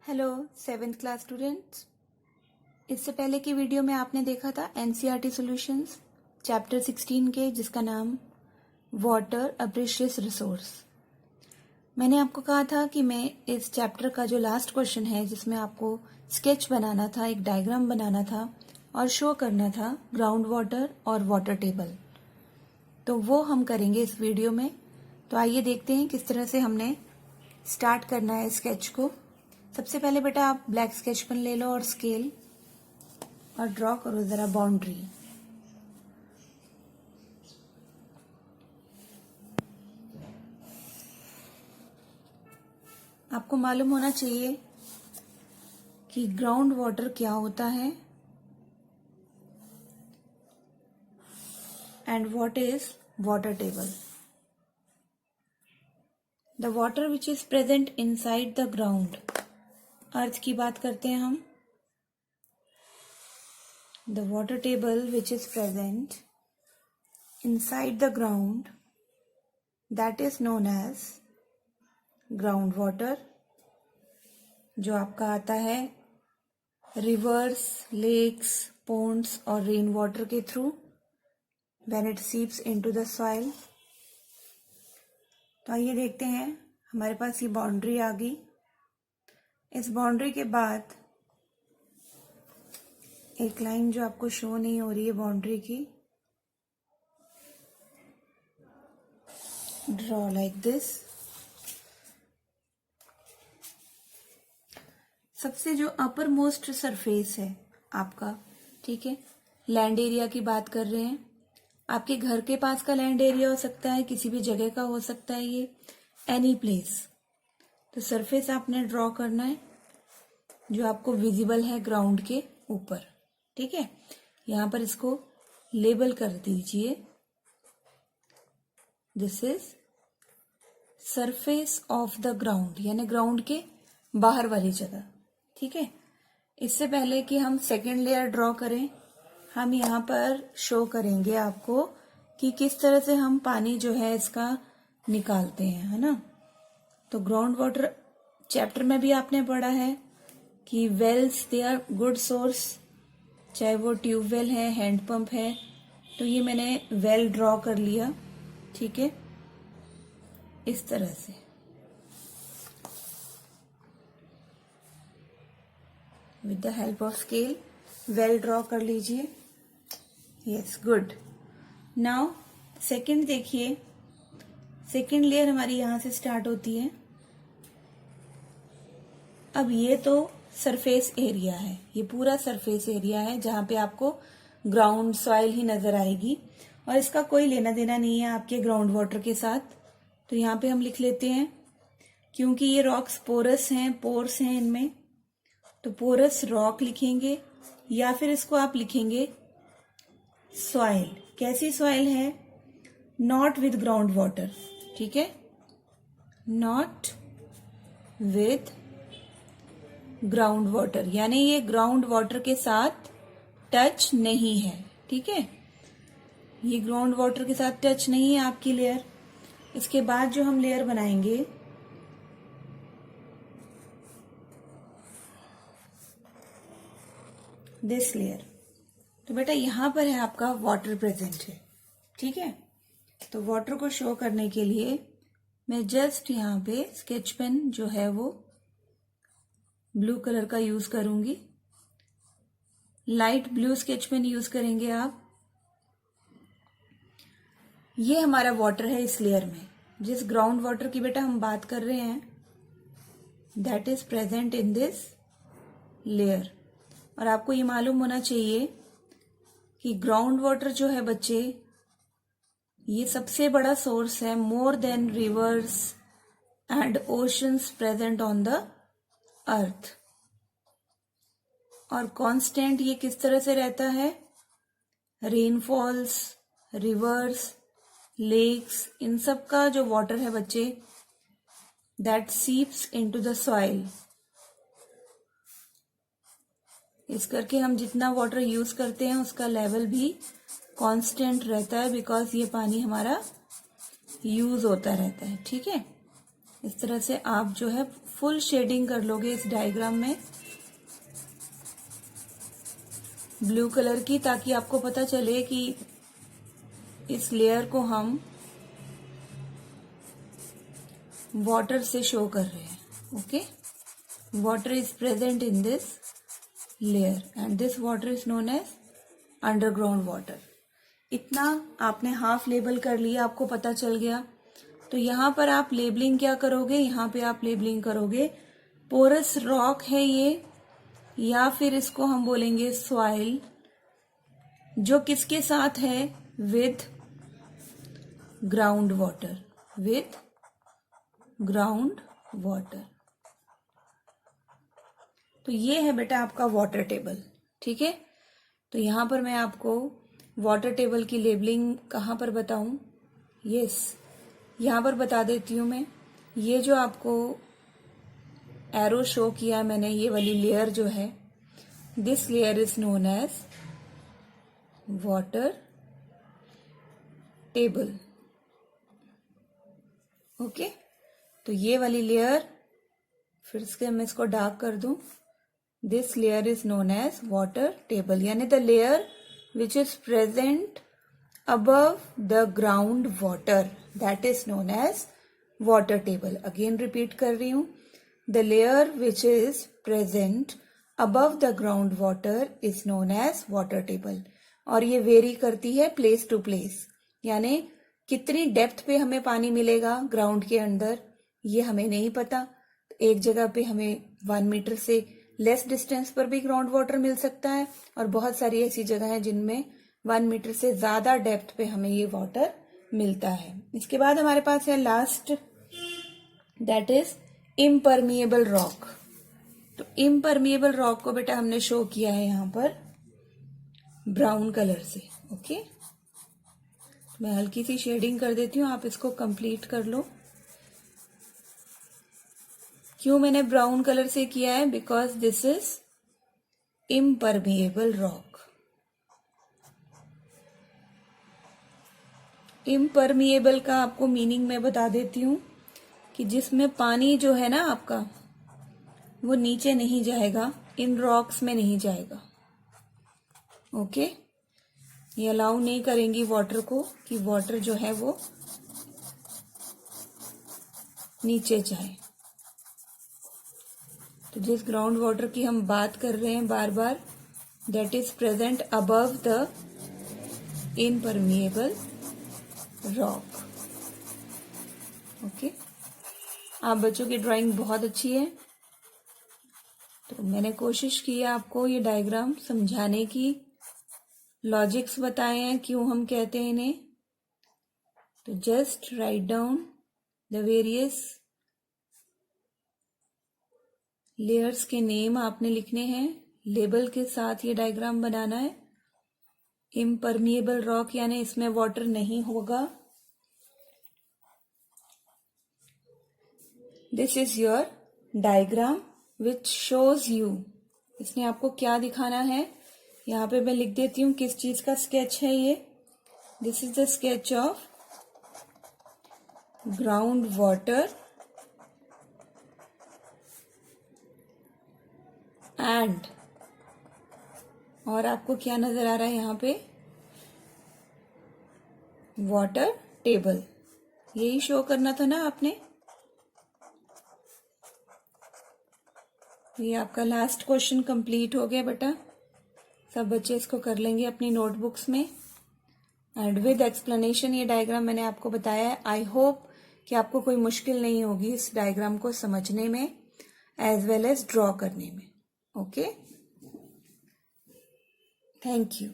Hello 7th class students. इससे पहले की वीडियो में आपने देखा था एनसीईआरटी सॉल्यूशंस चैप्टर 16 के, जिसका नाम वाटर अ प्रेशियस रिसोर्स। मैंने आपको कहा था कि मैं इस चैप्टर का जो लास्ट क्वेश्चन है, जिसमें आपको स्केच बनाना था, एक डायग्राम बनाना था और शो करना था ग्राउंड वाटर और वाटर टेबल, तो वो हम करेंगे इस वीडियो में। तो आइए देखते हैं किस तरह से हमने स्टार्ट करना है स्केच को। सबसे पहले बेटा आप ब्लैक स्केच पेन ले लो और स्केल और ड्रॉ करो जरा बाउंड्री। आपको मालूम होना चाहिए कि ग्राउंड वाटर क्या होता है and what is water table. The water which is present inside the ground, earth की बात करते हैं हम। The water table which is present inside the ground, that is known as ground water, जो आपका आता है रिवर्स, लेक्स, पोन्ड्स और रेन वाटर के through when it seeps into the soil. तो आइए देखते हैं, हमारे पास ये बाउंड्री आ गई। इस बाउंड्री के बाद एक लाइन जो आपको शो नहीं हो रही है बाउंड्री की, ड्रॉ लाइक दिस। सबसे जो अपर मोस्ट सरफेस है आपका, ठीक है, लैंड एरिया की बात कर रहे हैं। आपके घर के पास का लैंड एरिया हो सकता है, किसी भी जगह का हो सकता है, ये एनी प्लेस। तो सरफेस आपने ड्रॉ करना है जो आपको विजिबल है ग्राउंड के ऊपर, ठीक है। यहां पर इसको लेबल कर दीजिए, this is surface of the ground, यानी ग्राउंड के बाहर वाली जगह, ठीक है। इससे पहले कि हम सेकेंड लेयर ड्रॉ करें, हम यहाँ पर शो करेंगे आपको कि किस तरह से हम पानी जो है इसका निकालते हैं, है ना। तो ग्राउंड वाटर चैप्टर में भी आपने पढ़ा है कि wells they are good source, चाहे वो ट्यूबवेल है, हैंडपंप है। तो ये मैंने वेल ड्रॉ कर लिया, ठीक है, इस तरह से। With the help of scale well draw कर लीजिए। Yes, good. नाउ सेकंड देखिए, सेकंड लेयर हमारी यहां से स्टार्ट होती है। अब ये तो सरफेस एरिया है, ये पूरा सरफेस एरिया है जहां पे आपको ग्राउंड सॉइल ही नजर आएगी और इसका कोई लेना देना नहीं है आपके ग्राउंड वाटर के साथ। तो यहाँ पे हम लिख लेते हैं, क्योंकि ये रॉक्स पोरस हैं, पोर्स हैं इनमें, तो पोरस रॉक लिखेंगे, या फिर इसको आप लिखेंगे सॉइल। कैसी सॉइल है? नॉट विद ग्राउंड वाटर, ठीक है, नॉट विद ग्राउंड वाटर, यानी ये ग्राउंड वाटर के साथ टच नहीं है, ठीक है। ये ग्राउंड वाटर के साथ टच नहीं है आपकी लेयर। इसके बाद जो हम लेयर बनाएंगे, दिस लेयर, तो बेटा यहां पर है आपका वाटर प्रेजेंट है, ठीक है। तो वाटर को शो करने के लिए मैं जस्ट यहां पे स्केच पेन जो है वो ब्लू कलर का यूज करूंगी, light blue sketch pen use करेंगे आप। ये हमारा वाटर है इस लेयर में, जिस ग्राउंड वाटर की बेटा हम बात कर रहे हैं, that is present in this layer. और आपको ये मालूम होना चाहिए कि ग्राउंड वाटर जो है बच्चे, ये सबसे बड़ा सोर्स है, more than reverse and oceans present on the earth. और कांस्टेंट ये किस तरह से रहता है? रेनफॉल्स, रिवर्स, लेक्स, इन सब का जो वाटर है बच्चे, दैट सीप्स इनटू द सॉइल। इस करके हम जितना वाटर यूज करते हैं उसका लेवल भी कांस्टेंट रहता है, बिकॉज ये पानी हमारा यूज होता रहता है, ठीक है। इस तरह से आप जो है फुल शेडिंग कर लोगे इस डायग्राम में ब्लू कलर की, ताकि आपको पता चले कि इस लेयर को हम वाटर से शो कर रहे हैं. Okay, water is present in this layer and this water is known as underground water. इतना आपने हाफ लेबल कर लिया, आपको पता चल गया. तो यहाँ पर आप लेबलिंग क्या करोगे, यहाँ पे आप लेबलिंग करोगे पोरस रॉक है ये, या फिर इसको हम बोलेंगे सॉइल, जो किसके साथ है, with ground water, with ground water. तो ये है बेटा आपका वाटर टेबल. ठीक है, तो यहां पर मैं आपको वाटर टेबल की लेबलिंग कहां पर बताऊं, यस यहां पर बता देती हूं मैं. ये जो आपको एरो शो किया मैंने, ये वाली लेयर जो है, this layer is known as water table. Okay, तो ये वाली लेयर, फिर से मैं इसको डार्क कर दूं, this layer is known as water table, यानी the layer which is present above the ground water, that is known as water table. Again repeat कर रही हूं, the layer which is present above the ground water is known as water table. और ये very करती है place to place, यानी कितनी depth पे हमें पानी मिलेगा ग्राउंड के अंदर ये हमें नहीं पता. एक जगह पे हमें 1 मीटर से लेस डिस्टेंस पर भी ग्राउंड वाटर मिल सकता है, और बहुत सारी ऐसी जगह है जिनमें 1 मीटर से ज्यादा डेप्थ पे हमें ये वाटर मिलता है. इसके बाद हमारे पास है last, that is impermeable rock. तो इम्परमिएबल रॉक को बेटा हमने शो किया है यहां पर ब्राउन कलर से. ओके, मैं हल्की सी शेडिंग कर देती हूँ, आप इसको कंप्लीट कर लो. क्यों मैंने ब्राउन कलर से किया है, because this is impermeable rock. Impermeable का आपको मीनिंग मैं बता देती हूं कि जिसमें पानी जो है ना आपका, वो नीचे नहीं जाएगा, इन रॉक्स में नहीं जाएगा. ओके, ये अलाउ नहीं करेंगी वाटर को कि वाटर जो है वो नीचे जाए. तो जिस ग्राउंड वाटर की हम बात कर रहे हैं बार बार, that is present above the impermeable rock. Okay, आप बच्चों की ड्राइंग बहुत अच्छी है. तो मैंने कोशिश की है आपको ये डायग्राम समझाने की, लॉजिक्स बताए हैं क्यों हम कहते हैं इन्हें. तो just write down the various layers के नेम आपने लिखने हैं, लेबल के साथ ये डायग्राम बनाना है. इम्परमिएबल रॉक यानी इसमें वाटर नहीं होगा. This is your diagram which shows you. इसने आपको क्या दिखाना है, यहां पे मैं लिख देती हूं किस चीज का स्केच है ये. This is the sketch of ground water and, और आपको क्या नजर आ रहा है यहां पे, वाटर टेबल. यही शो करना था ना आपने. ये आपका लास्ट क्वेश्चन कंप्लीट हो गया बेटा. सब बच्चे इसको कर लेंगे अपनी नोटबुक्स में, एंड विद एक्सप्लेनेशन ये डायग्राम मैंने आपको बताया है. आई होप कि आपको कोई मुश्किल नहीं होगी इस डायग्राम को समझने में एज वेल एज ड्रॉ करने में. Okay, thank you.